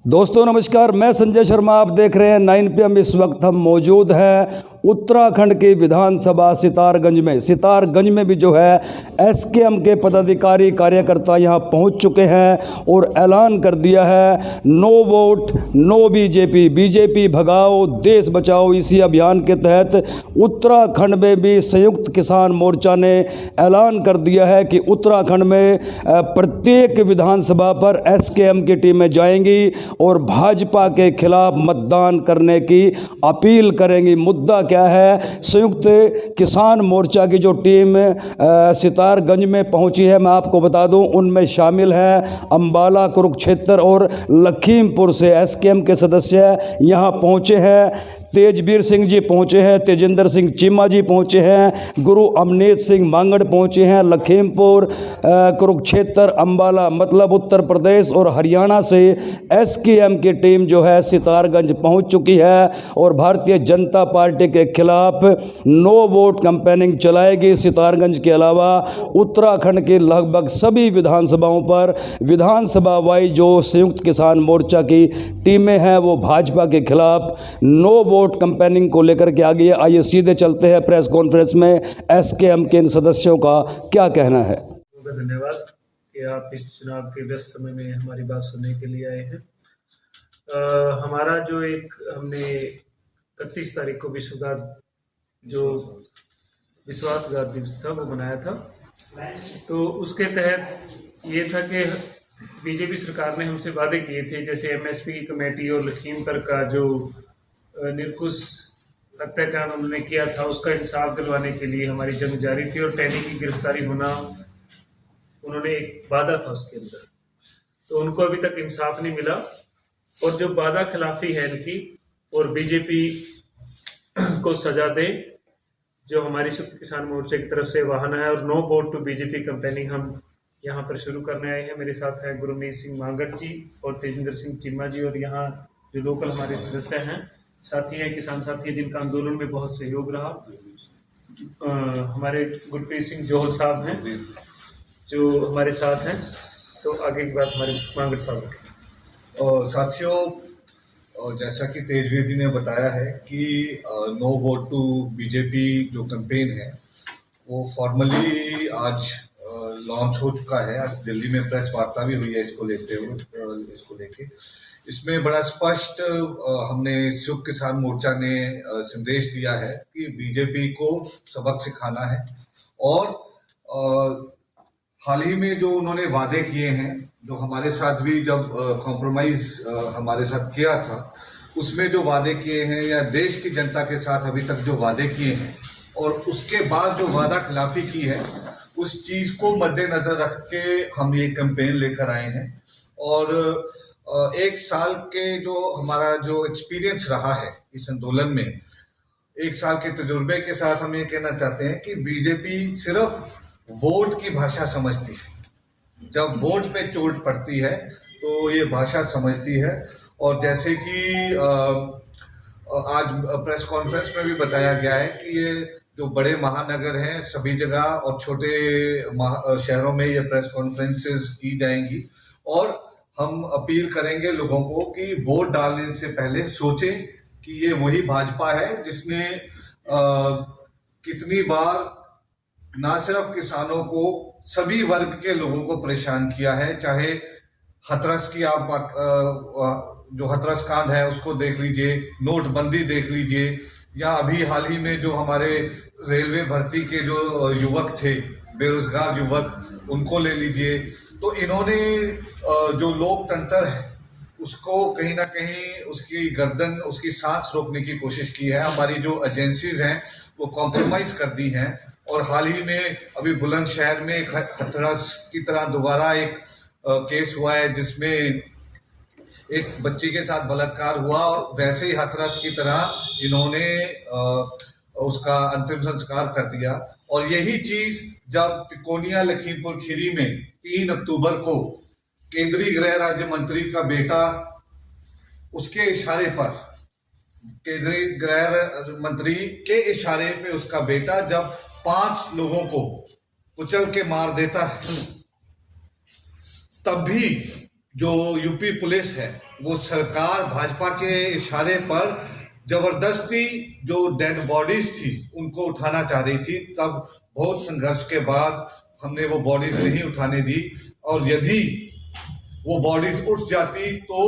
दोस्तों नमस्कार, मैं संजय शर्मा। आप देख रहे हैं 9 PM। इस वक्त हम मौजूद हैं उत्तराखंड की विधानसभा सितारगंज में भी जो है एसकेएम के पदाधिकारी कार्यकर्ता यहां पहुंच चुके हैं और ऐलान कर दिया है नो वोट नो बीजेपी भगाओ देश बचाओ। इसी अभियान के तहत उत्तराखंड में भी संयुक्त किसान मोर्चा ने ऐलान कर दिया है कि उत्तराखंड में प्रत्येक विधानसभा पर एसकेएम की टीमें जाएंगी और भाजपा के खिलाफ मतदान करने की अपील करेंगी। मुद्दा क्या है? संयुक्त किसान मोर्चा की जो टीम सितारगंज में पहुंची है, मैं आपको बता दूं, उनमें शामिल हैं अंबाला, कुरुक्षेत्र और लखीमपुर से एसकेएम के सदस्य यहां पहुंचे हैं। तेजवीर सिंह जी पहुंचे हैं, तेजिंदर सिंह चीमा जी पहुंचे हैं, गुरु अमनीत सिंह मांगड़ पहुंचे हैं। लखीमपुर, कुरुक्षेत्र, अंबाला मतलब उत्तर प्रदेश और हरियाणा से एसकेएम की टीम जो है सितारगंज पहुंच चुकी है और भारतीय जनता पार्टी के खिलाफ नो वोट कैंपेनिंग चलाएगी। सितारगंज के अलावा उत्तराखंड के लगभग सभी विधानसभाओं पर विधानसभा वाइज जो संयुक्त किसान मोर्चा की टीमें हैं वो भाजपा के खिलाफ नो वोट कैंपेनिंग को लेकर के आ गई है। आइए सीधे चलते हैं प्रेस कॉन्फ्रेंस में एसकेएम के इन सदस्यों का क्या कहना है। धन्यवाद कि आप इस चुनाव के व्यस्त समय में हमारी बात सुनने के लिए आए हैं। हमारा जो हमने 31 तारीख को विश्वासघात दिवस था वो मनाया था। तो उसके तहत ये था कि बीजेपी सरकार ने हमसे वादे किए थे, जैसे एमएसपी की कमेटी और लखीमपुर का जो निरकुश हत्याकांड उन्होंने किया था उसका इंसाफ दिलवाने के लिए हमारी जंग जारी थी और टैनी की गिरफ्तारी होना उन्होंने एक वादा था उसके अंदर। तो उनको अभी तक इंसाफ नहीं मिला और जो वादा खिलाफी है इनकी और बीजेपी को सजा दे, जो हमारी संयुक्त किसान मोर्चे की तरफ से वाहन है और no vote to BJP campaigning हम यहाँ पर शुरू करने आए हैं। मेरे साथ हैं गुरु अमनीत सिंह मांगड़ जी और तेजिंदर सिंह चीमा जी और यहाँ जो लोकल हमारे सदस्य हैं, साथी हैं, किसान साथी हैं जिनका आंदोलन में बहुत सहयोग रहा। हमारे गुरप्रीत सिंह जोहल साहब हैं जो हमारे साथ हैं। तो आगे की बात हमारे मांगड़ साहब और साथियों, जैसा कि तेजवीर जी ने बताया है कि नो वोट टू बीजेपी जो कैंपेन है वो फॉर्मली आज लॉन्च हो चुका है। आज दिल्ली में प्रेस वार्ता भी हुई है इसको लेके। इसमें बड़ा स्पष्ट हमने संयुक्त किसान मोर्चा ने संदेश दिया है कि बीजेपी को सबक सिखाना है और हाल ही में जो उन्होंने वादे किए हैं, जो हमारे साथ भी जब कॉम्प्रोमाइज हमारे साथ किया था, उसमें जो वादे किए हैं या देश की जनता के साथ अभी तक जो वादे किए हैं और उसके बाद जो वादा खिलाफी की है, उस चीज को मद्देनजर रख के हम ये कैंपेन लेकर आए हैं। और एक साल के जो हमारा जो एक्सपीरियंस रहा है इस आंदोलन में, एक साल के तजुर्बे के साथ हम ये कहना चाहते हैं कि बीजेपी सिर्फ वोट की भाषा समझती है। जब वोट पे चोट पड़ती है तो ये भाषा समझती है। और जैसे कि आज प्रेस कॉन्फ्रेंस में भी बताया गया है कि ये जो बड़े महानगर हैं सभी जगह और छोटे शहरों में ये प्रेस कॉन्फ्रेंसेस की जाएंगी और हम अपील करेंगे लोगों को कि वोट डालने से पहले सोचें कि ये वही भाजपा है जिसने कितनी बार ना सिर्फ किसानों को, सभी वर्ग के लोगों को परेशान किया है। चाहे हथरस की आप जो हथरस कांड है उसको देख लीजिए, नोटबंदी देख लीजिए, या अभी हाल ही में जो हमारे रेलवे भर्ती के जो युवक थे, बेरोजगार युवक, उनको ले लीजिए। तो इन्होंने जो लोकतंत्र है उसको कहीं ना कहीं उसकी गर्दन, उसकी सांस रोकने की कोशिश की है। हमारी जो एजेंसीज हैं वो कॉम्प्रोमाइज कर दी हैं और हाल ही में अभी बुलंदशहर में एक हथरस की तरह दोबारा एक केस हुआ है जिसमें एक बच्ची के साथ बलात्कार हुआ और वैसे ही हथरस की तरह इन्होंने उसका अंतिम संस्कार कर दिया। और यही चीज जब तिकोनिया लखीमपुर खीरी में 3 अक्टूबर को केंद्रीय गृह राज्य मंत्री का बेटा, उसके इशारे पर, केंद्रीय गृह मंत्री के इशारे पे उसका बेटा जब 5 लोगों को कुचल के मार देता है, तब भी जो यूपी पुलिस है वो सरकार भाजपा के इशारे पर जबरदस्ती जो डेड बॉडीज थी उनको उठाना चाह रही थी। तब बहुत संघर्ष के बाद हमने वो बॉडीज नहीं उठाने दी, और यदि वो बॉडीज उठ जाती तो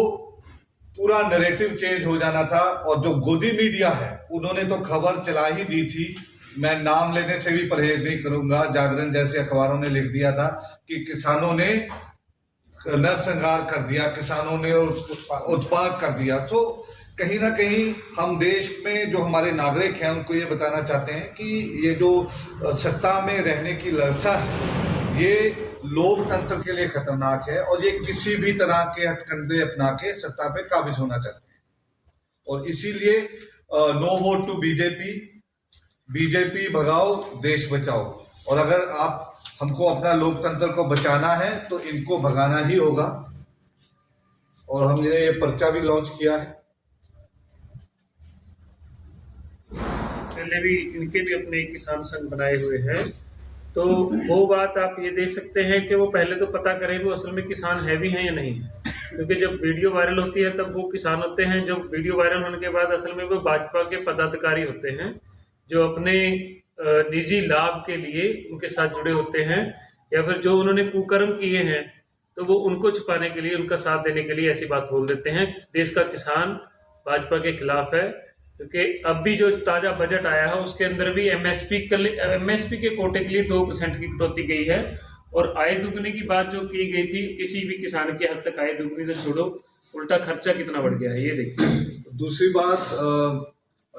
पूरा नैरेटिव चेंज हो जाना था। और जो गोदी मीडिया है उन्होंने तो खबर चला ही दी थी, मैं नाम लेने से भी परहेज नहीं करूंगा, जागरण जैसे अखबारों ने लिख दिया था कि किसानों ने नरसंहार कर दिया, किसानों ने उत्पाद कर दिया। तो कहीं ना कहीं हम देश में जो हमारे नागरिक हैं उनको ये बताना चाहते हैं कि ये जो सत्ता में रहने की लालसा है ये लोकतंत्र के लिए खतरनाक है, और ये किसी भी तरह के हथकंडे अपना के सत्ता पे काबिज होना चाहते हैं। और इसीलिए no vote to BJP, BJP भगाओ देश बचाओ। और अगर आप हमको अपना लोकतंत्र को बचाना है तो इनको भगाना ही होगा। और हमने ये पर्चा भी लॉन्च किया है। पहले भी इनके भी अपने किसान संघ बनाए हुए हैं, तो वो बात आप ये देख सकते हैं कि वो पहले तो पता करें वो असल में किसान है भी हैं या नहीं है, क्योंकि जब वीडियो वायरल होती है तब वो किसान होते हैं, जब वीडियो वायरल होने के बाद असल में वो भाजपा के पदाधिकारी होते हैं जो अपने निजी लाभ के लिए उनके साथ जुड़े होते हैं, या फिर जो उन्होंने कुकर्म किए हैं तो वो उनको छुपाने के लिए, उनका साथ देने के लिए ऐसी बात बोल देते हैं। देश का किसान भाजपा के खिलाफ है, क्योंकि अब भी जो ताजा बजट आया है उसके अंदर भी एमएसपी के कोटे के लिए 2% की कटौती गई है, और आय दुगने की बात जो की गई थी किसी भी किसान की हद तक आय दुगनी तो छोड़ो, उल्टा खर्चा कितना बढ़ गया है ये देखिए। दूसरी बात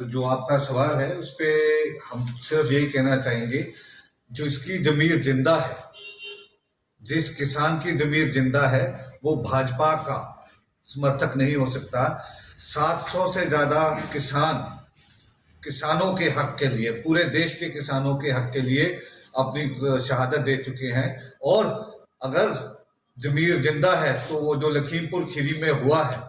जो आपका सवाल है उस पे हम सिर्फ यही कहना चाहेंगे, जो इसकी जमीर जिंदा है, जिस किसान की जमीर जिंदा है वो भाजपा का समर्थक नहीं हो सकता। 700 से ज्यादा किसानों के हक के लिए, पूरे देश के किसानों के हक के लिए अपनी शहादत दे चुके हैं। और अगर जमीर जिंदा है तो वो जो लखीमपुर खीरी में हुआ है,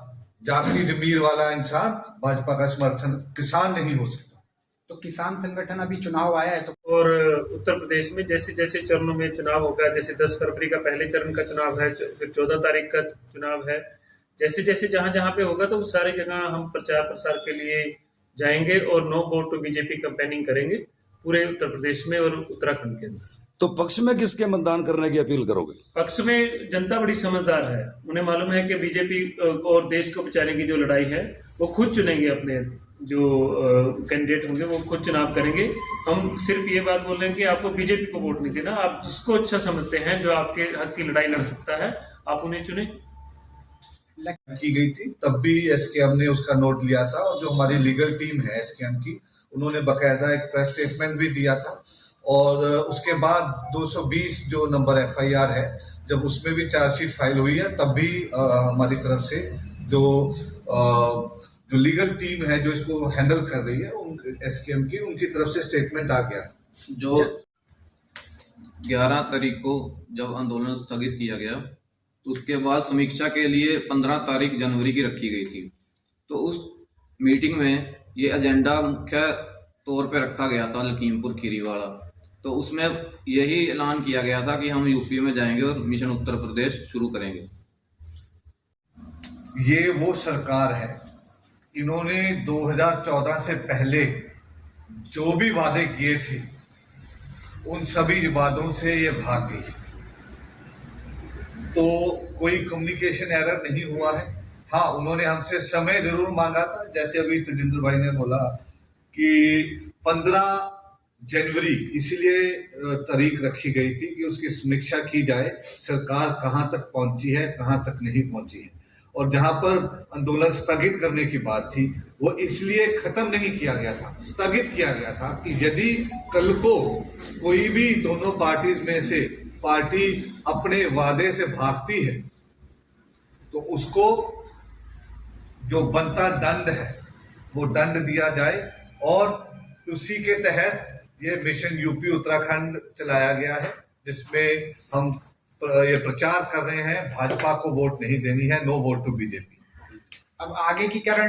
जागती जमीर वाला इंसान भाजपा का समर्थन किसान नहीं हो सकता। तो किसान संगठन अभी चुनाव आया है तो, और उत्तर प्रदेश में जैसे जैसे चरणों में चुनाव होगा, जैसे 10 फरवरी का पहले चरण का चुनाव है, फिर 14 तारीख का चुनाव है, जैसे जैसे जहां जहां पे होगा तो उस सारी जगह हम प्रचार प्रसार के लिए जाएंगे और no vote to BJP campaigning करेंगे पूरे उत्तर प्रदेश में और उत्तराखंड के अंदर। तो पक्ष में किसके मतदान करने की अपील करोगे? पक्ष में जनता बड़ी समझदार है, उन्हें मालूम है कि बीजेपी और देश को बचाने की जो लड़ाई है वो खुद चुनेंगे, अपने जो कैंडिडेट होंगे वो खुद चुनाव करेंगे। हम सिर्फ ये बात बोल रहे हैं कि आपको बीजेपी को वोट नहीं देना, आप जिसको अच्छा समझते हैं, जो आपके हक की लड़ाई लड़ सकता है, आप उन्हें चुने। की गई थी तब भी एसकेएम ने उसका नोट लिया था, और जो हमारी लीगल टीम है एसकेएम की, उन्होंने बकायदा एक प्रेस स्टेटमेंट भी दिया था। और उसके बाद 220 जो नंबर एफआईआर है, जब उसमें भी चार्जशीट फाइल हुई है, तब भी हमारी तरफ से जो लीगल टीम है जो इसको हैंडल कर रही है एसकेएम की, उनकी तरफ से स्टेटमेंट आ गया था। जो 11 तारीख को जब आंदोलन स्थगित किया गया तो उसके बाद समीक्षा के लिए 15 तारीख जनवरी की रखी गई थी। तो उस मीटिंग में ये एजेंडा मुख्य तौर पे रखा गया था लखीमपुर खीरी वाला। तो उसमें यही ऐलान किया गया था कि हम यूपी में जाएंगे और मिशन उत्तर प्रदेश शुरू करेंगे। ये वो सरकार है, इन्होंने 2014 से पहले जो भी वादे किए थे उन सभी वादों से ये भाग गई। तो कोई कम्युनिकेशन एरर नहीं हुआ है। हाँ, उन्होंने हमसे समय जरूर मांगा था, जैसे अभी तेजिंदर भाई ने बोला कि 15 जनवरी इसलिए तारीख रखी गई थी कि उसकी समीक्षा की जाए, सरकार कहाँ तक पहुंची है, कहाँ तक नहीं पहुंची है। और जहां पर आंदोलन स्थगित करने की बात थी वो इसलिए खत्म नहीं किया गया था, स्थगित किया गया था कि यदि कल को कोई भी दोनों पार्टीज में से पार्टी अपने वादे से भागती है तो उसको जो बनता दंड है वो दंड दिया जाए। और उसी के तहत ये मिशन यूपी उत्तराखंड चलाया गया है, जिसमें हम ये प्रचार कर रहे हैं भाजपा को वोट नहीं देनी है, नो वोट टू बीजेपी। अब आगे की क्या रणनीति